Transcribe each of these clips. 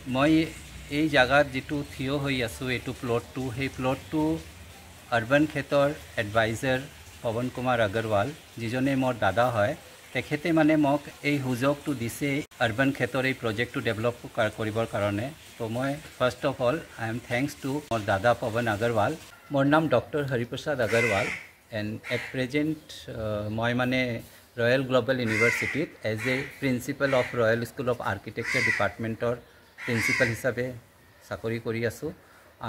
মই এই জায়গাত যেটো থিয় হৈ আছো এটো প্লটটো সেই প্লটটো আরবান ক্ষেত্ৰৰ এডভাইজাৰ পৱন কুমাৰ আগৰৱাল যিজনে মোৰ দাদা হয় তেখেতে মানে মোক এই সুযোগটো দিছে আৰবান ক্ষেত্ৰৰ এই প্ৰজেক্টটো ডেভেলপ কৰিবৰ কাৰণে তো মই first of all I am thanks to মোৰ দাদা পৱন আগৰৱাল মোৰ নাম doctor Hariprasad Agarwal and at present মই মানে ৰয়েল গ্লোবাল ইউনিভাৰ্চিটিত as a principal of royal school of architecture ডিপাৰ্টমেণ্টৰ প্ৰিন্সিপাল হিচাপে চাকৰি কৰি আছো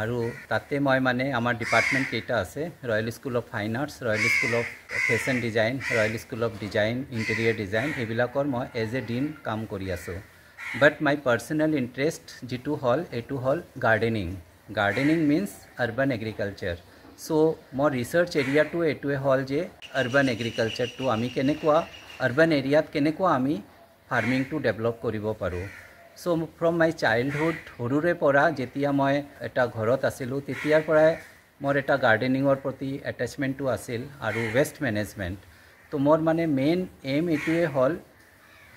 আৰু তাতে মই মানে আমাৰ ডিপাৰ্টমেণ্ট কেইটা আছে royal school of fine arts royal school of fashion design royal school of design interior design এইবিলাকৰ মই এজ এ ডিন কাম কৰি আছো বাট মাই পাৰ্চনেল ইণ্টাৰেষ্ট যেটো হল এটো হল gardening means urban agriculture so মোৰ ৰিসাৰ্চ এৰিয়াটো এটোৱে হল যে আৰবান এগ্ৰিকালচাৰটো আমি কেনেকুৱা আৰবান এৰিয়াত কেনেকুৱা আমি ফাৰ্মিংটো ডেভেলপ কৰিব পাৰো সো ফ্ৰম মাই চাইল্ডহুড সৰুৰে পৰা যেতিয়া মই এটা ঘৰত আছিলোঁ তেতিয়াৰ পৰাই মোৰ এটা গাৰ্ডেনিঙৰ প্ৰতি এটাচমেণ্টটো আছিল আৰু ৱেষ্ট মেনেজমেণ্ট তো মোৰ মানে মেইন এম এইটোৱে হ'ল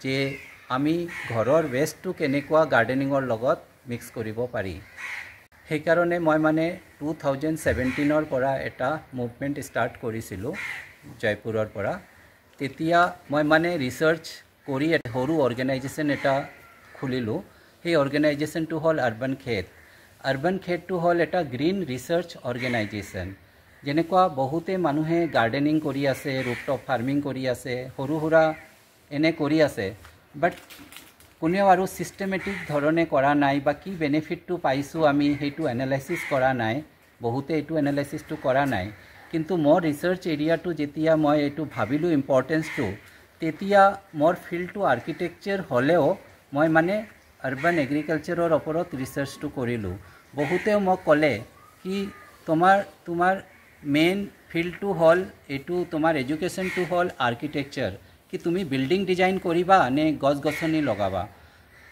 যে আমি ঘৰৰ ৱেষ্টটো কেনেকুৱা গাৰ্ডেনিঙৰ লগত মিক্স কৰিব পাৰি সেইকাৰণে মই মানে 2017ৰ পৰা এটা মুভমেণ্ট ষ্টাৰ্ট কৰিছিলোঁ জয়পুৰৰ পৰা তেতিয়া মই মানে ৰিসাৰ্চ কৰি এটা সৰু অৰ্গেনাইজেশ্যন এটা খুলিলোঁ সেই অৰ্গেনাইজেশ্যনটো হ'ল আৰবান খেতটো হ'ল এটা গ্ৰীণ ৰিসাৰ্চ অৰ্গেনাইজেশ্যন যেনেকুৱা বহুতে মানুহে গাৰ্ডেনিং কৰি আছে ৰুফটপ ফাৰ্মিং কৰি আছে সৰু সুৰা এনে কৰি আছে বাট কোনেও আৰু সিস্টেমেটিক ধৰণে কৰা নাই বা কি বেনিফিটটো পাইছোঁ আমি সেইটো এনালাইসিস কৰা নাই বহুতে এইটো এনালাইসিসটো কৰা নাই কিন্তু মোৰ ৰিসাৰ্চ এৰিয়াটো যেতিয়া মই এইটো ভাবিলোঁ ইম্পৰ্টেন্সটো তেতিয়া মোৰ ফিল্ডটো আৰ্কিটেকচাৰ হ'লেও মই মানে আৰবান এগ্ৰিকালচাৰৰ ওপৰত ৰিসাৰ্চটো কৰিলোঁ বহুতেও মোক ক'লে কি তোমাৰ মেইন ফিল্ডটো হ'ল এইটো তোমাৰ এডুকেশ্যনটো হ'ল আৰ্কিটেকচাৰ কি তুমি বিল্ডিং ডিজাইন কৰিবা নে গছ গছনি লগাবা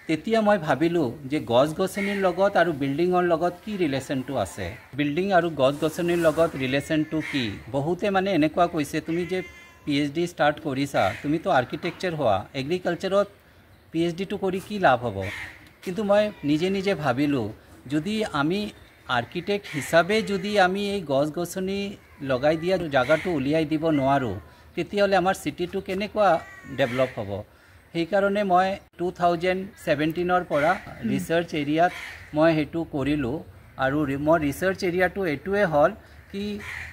তেতিয়া মই ভাবিলোঁ যে গছ গছনিৰ লগত আৰু বিল্ডিঙৰ লগত কি ৰিলেশ্যনটো আছে বিল্ডিং আৰু গছ গছনিৰ লগত ৰিলেশ্যনটো কি বহুতে মানে এনেকুৱা কৈছে তুমি যে PhD ষ্টাৰ্ট কৰিছা তুমিতো আৰ্কিটেকচাৰ হোৱা এগ্ৰিকালচাৰত PhD to kori ki labh hobo kintu moi nije bhabilu jodi ami architect hisabe jodi ami ei gos gosoni logai dia jaga to uliai dibo noaru tetiole amar city to kenekwa develop hobo hei karone moi 2017 or pora research area moi hetu korilu aru mo research area to etue hol ki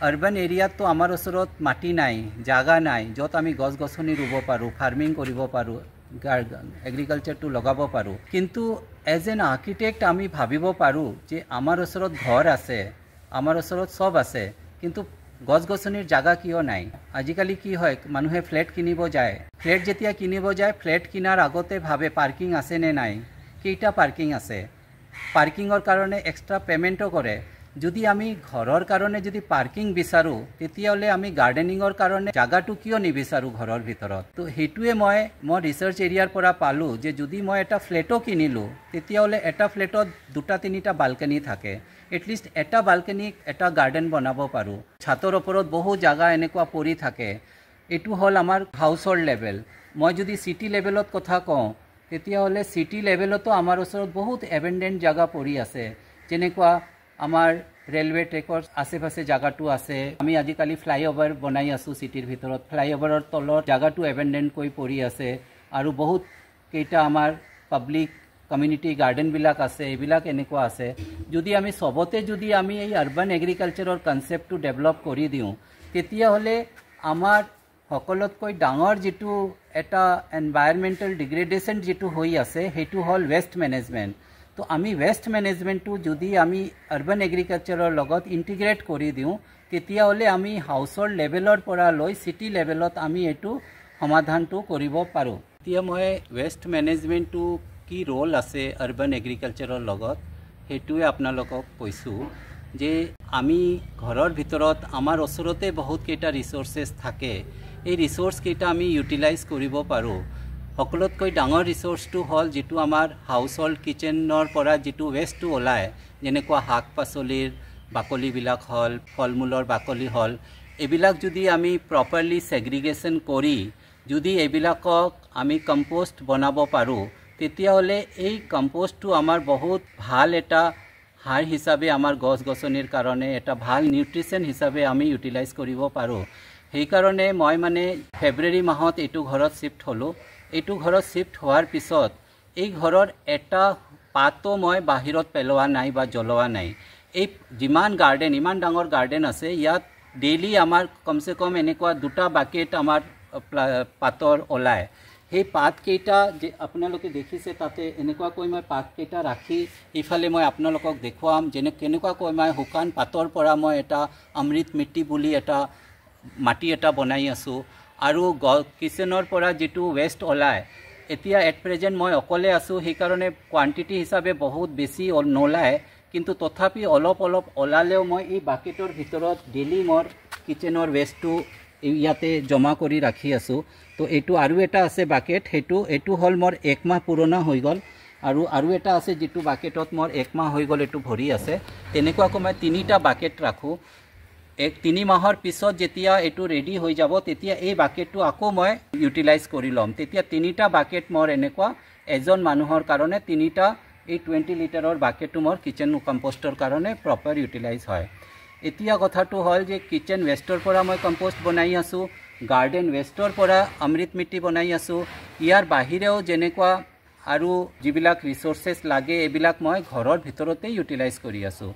urban area to amar osorot mati nai jaga nai jot ami gos gosoni rubo paru farming koribo paru agriculture টু লগাব পাৰো কিন্তু as N architect আমি ভাবিব পাৰো যে আমাৰ ওচৰত ঘৰ আছে আমাৰ ওচৰত সব আছে কিন্তু গছ গছনিৰ জায়গা কিয় নাই আজিকালি কি হয় মানুহে ফ্ল্যাট কিনিব যায় ফ্ল্যাট যেতিয়া কিনিব যায় ফ্ল্যাট কিনাৰ আগতে ভাবে পাৰ্কিং আছে নে নাই কেইটা পাৰ্কিং আছে পাৰ্কিংৰ কাৰণে এক্সট্ৰা পেমেন্টও কৰে যদি আমি ঘৰৰ কাৰণে যদি পাৰ্কিং বিচাৰো তেতিয়ালে আমি গাৰ্ডেনিংৰ কাৰণে জায়গাটো কিয় নিবিচাৰো ঘৰৰ ভিতৰত তো হেতুৱে মই ৰিসাৰ্চ এৰিয়াৰ পৰা পালো যে যদি মই এটা ফ্ল্যাটও কিনিলো তেতিয়ালে এটা ফ্ল্যাটত দুটা তিনিটা বালকনি থাকে এটলিষ্ট এটা বালকনি এটা গাৰ্ডেন বনাব পাৰো ছাতৰ ওপৰত বহু জায়গা এনেকুৱা পৰি থাকে এটো হল আমাৰ হাউস হোল্ড লেভেল মই যদি সিটি লেভেলত কথা কওঁ তেতিয়ালে সিটি লেভেলতো আমাৰ ওচৰত বহুত এবেন্ডেন্ট জায়গা পৰি আছে যেনেকুৱা আমাৰ ৰেলৱে ট্ৰেকৰ আশেপাশে জায়গাটো আছে আমি আজিকালি ফ্লাইওভাৰ বনাই আছো সিটিৰ ভিতৰত ফ্লাইওভাৰৰ তলৰ জায়গাটো এবেন্ডেন্ট কৈ পৰি আছে আৰু বহুত কেইটা আমাৰ পাব্লিক কমিউনিটি গাৰ্ডেন বিলাক আছে এইবিলাক এনেকুৱা আছে যদি আমি সবতে যদি আমি এই আৰবান এগ্ৰিকালচাৰৰ কনসেপ্টটো ডেভেলপ কৰি দিও তেতিয়া হলে আমাৰ সকলোতকৈ ডাঙৰ যেটো এটা এনভায়ৰনমেন্টাল ডিগ্ৰেডেশন যেটো হৈ আছে হেতু হল ওয়েস্ট ম্যানেজমেন্ট তো আমি ওয়েস্ট ম্যানেজমেন্টটো যদি আমি আরবান এগ্ৰিকালচাৰৰ লগত ইন্টিগ্ৰেট কৰি দিও তেতিয়া হলে আমি হাউস হোল্ড লেভেলৰ পৰা লৈ সিটি লেভেলত আমি এটো সমাধানটো কৰিব পাৰো এতিয়া মই ওয়েস্ট ম্যানেজমেন্টটো কি ৰোল আছে আৰবান এগ্ৰিকালচাৰৰ লগত হেতুৱে আপোনালোকক কৈছো যে আমি ঘৰৰ ভিতৰত আমাৰ ওচৰতে বহুত কেইটা ৰিসোৰ্সেস থাকে এই ৰিসোৰ্স কেইটা আমি ইউটিলাইজ কৰিব পাৰো সকলোতকৈ ডাঙৰ ৰিসোৰ্সটো হল যেটো আমাৰ হাউস হোল্ড কিচেনৰ পৰা যেটো ওয়েষ্টটো ওলায় যেনেকুৱা শাক পাচলিৰ বাকলি বিলাক হল ফলমূলৰ বাকলি হল এবিলাক যদি আমি প্ৰপাৰলি সেগ্ৰিগেশন কৰি যদি এবিলাকক আমি কম্পোষ্ট বনাব পাৰো তেতিয়াহ'লে এই কম্পোষ্টটো আমাৰ বহুত ভাল এটা সাৰ হিচাপে আমাৰ গছ গছনিৰ কাৰণে এটা ভাল নিউট্ৰিশ্যন হিচাপে আমি ইউটিলাইজ কৰিব পাৰোঁ। সেইকাৰণে মই মানে ফেব্ৰুৱাৰী মাহত এইটো ঘৰত শিফ্ট হ'লোঁ। এইটো ঘৰত শিফ্ট হোৱাৰ পিছত এই ঘৰৰ এটা পাতো মই বাহিৰত পেলোৱা নাই বা জ্বলোৱা নাই। এই যিমান গাৰ্ডেন, ইমান ডাঙৰ গাৰ্ডেন আছে, ইয়াত ডেইলি আমাৰ কমচে কম এনেকুৱা 2টা বাকেট আমাৰ পাতৰ ওলায়। সেই পাতকেইটা যে আপোনালোকে দেখিছে তাতে এনেকুৱাকৈ মই পাতকেইটা ৰাখি ইফালে মই আপোনালোকক দেখুৱাম কেনেকুৱাকৈ মই শুকান পাতৰ পৰা মই এটা অমৃত মিট্টি বুলি এটা মাটি এটা বনাই আছোঁ। আৰু কিচেনৰ পৰা যিটো ৱেষ্ট ওলায়, এতিয়া এট প্ৰেজেণ্ট মই অকলে আছোঁ, সেইকাৰণে কোৱান্টিটি হিচাপে বহুত বেছি নোলায়, কিন্তু তথাপি অলপ অলপ ওলালেও মই এই বাকেটৰ ভিতৰত ডেইলি মোৰ কিচেনৰ ৱেষ্টটো ইয়াতে জমা কৰি ৰাখি আছোঁ। তো এইটো আৰু এটা আছে বাকেট, এইটো হ'ল মোৰ 1 মাহ পুৰণা হৈ গ'ল। আৰু এটা আছে যিটো বাকেটত মোৰ 1 মাহ হৈ গ'ল, এইটো ভৰি আছে। তেনেকুৱাকৈ মই 3টা বাকেট ৰাখোঁ। 3 মাহৰ পিছত যেতিয়া এইটো ৰেডি হৈ যাব, তেতিয়া এই বাকেটটো আকৌ মই ইউটিলাইজ কৰি ল'ম। তেতিয়া 3টা বাকেট মোৰ এনেকুৱা এজন মানুহৰ কাৰণে 3টা এই 20 লিটাৰৰ বাকেটটো মোৰ কিচেন কম্পোষ্টৰ কাৰণে প্ৰপাৰ ইউটিলাইজ হয়। এতিয়া কথাটো হ'ল যে কিচেন ৱেষ্টৰ পৰা মই কম্পোষ্ট বনাই আছোঁ, গাৰ্ডেন ৱেষ্টৰ পৰা অমৃত মিট্টি বনাই আছোঁ। ইয়াৰ বাহিৰেও যেনেকুৱা আৰু যিবিলাক ৰিচোৰ্চেছ লাগে এইবিলাক মই ঘৰৰ ভিতৰতে ইউটিলাইজ কৰি আছোঁ।